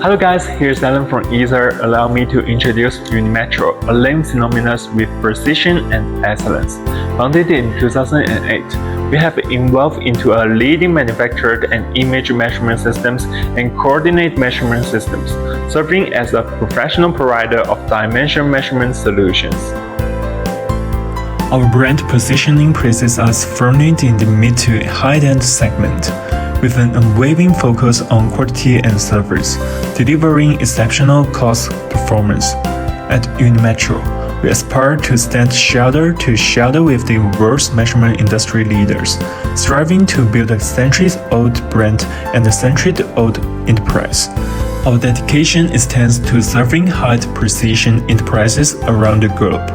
Hello guys, here's Alan from Ether. Allow me to introduce Unimetro, a name synonymous with precision and excellence. Founded in 2008, we have evolved into a leading manufacturer and image measurement systems and coordinate measurement systems, serving as a professional provider of dimension measurement solutions. Our brand positioning places us firmly in the mid to high-end segment, with an unwavering focus on quality and service, delivering exceptional cost performance. At Unimetro, we aspire to stand shoulder to shoulder with the world's measurement industry leaders, striving to build a centuries-old brand and a century-old enterprise. Our dedication extends to serving high-precision enterprises around the globe.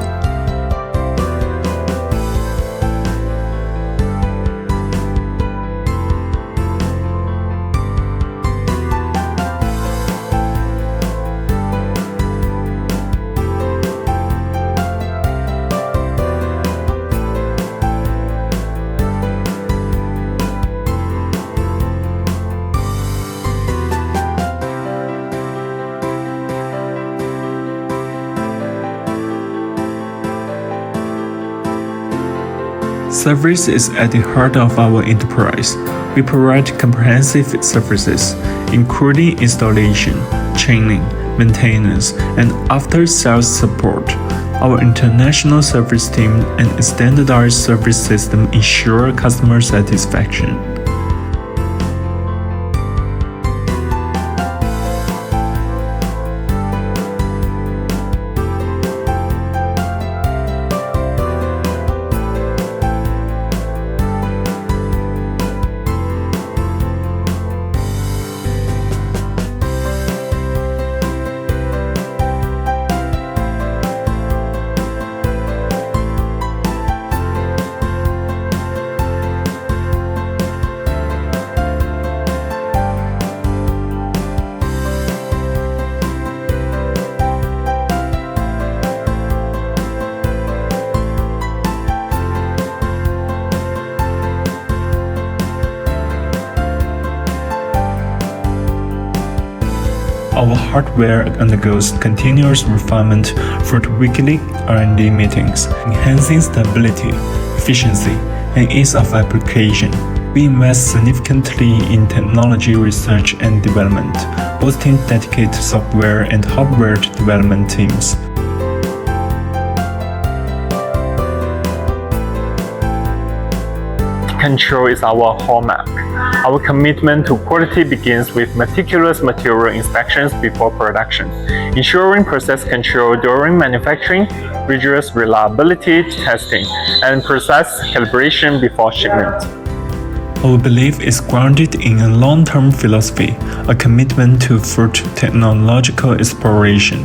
Service is at the heart of our enterprise. We provide comprehensive services, including installation, training, maintenance, and after-sales support. Our international service team and standardized service system ensure customer satisfaction. Our hardware undergoes continuous refinement through weekly R&D meetings, enhancing stability, efficiency, and ease of application. We invest significantly in technology research and development, boosting dedicated software and hardware development teams. Control is our hallmark. Our commitment to quality begins with meticulous material inspections before production, ensuring process control during manufacturing, rigorous reliability testing, and process calibration before shipment. Our belief is grounded in a long-term philosophy, a commitment to fruit technological exploration,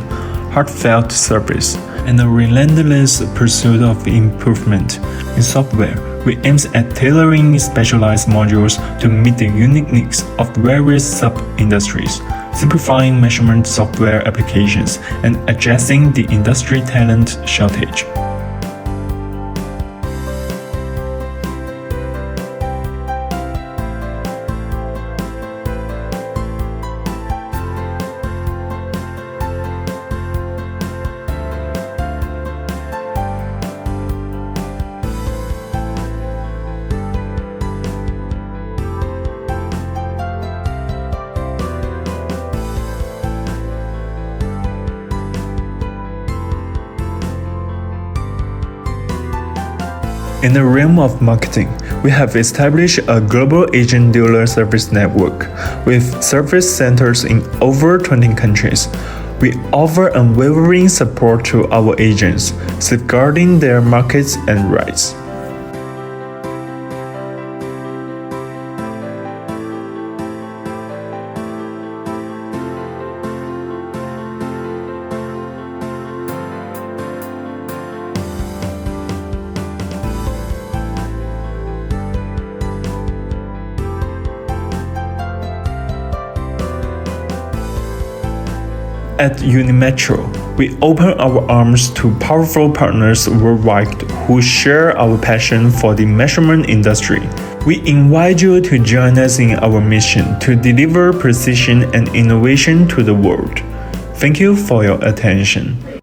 heartfelt service, and a relentless pursuit of improvement. In software, we aim at tailoring specialized modules to meet the unique needs of various sub-industries, simplifying measurement software applications, and addressing the industry talent shortage. In the realm of marketing, we have established a global agent dealer service network with service centers in over 20 countries. We offer unwavering support to our agents, safeguarding their markets and rights. At Unimetro, we open our arms to powerful partners worldwide who share our passion for the measurement industry. We invite you to join us in our mission to deliver precision and innovation to the world. Thank you for your attention.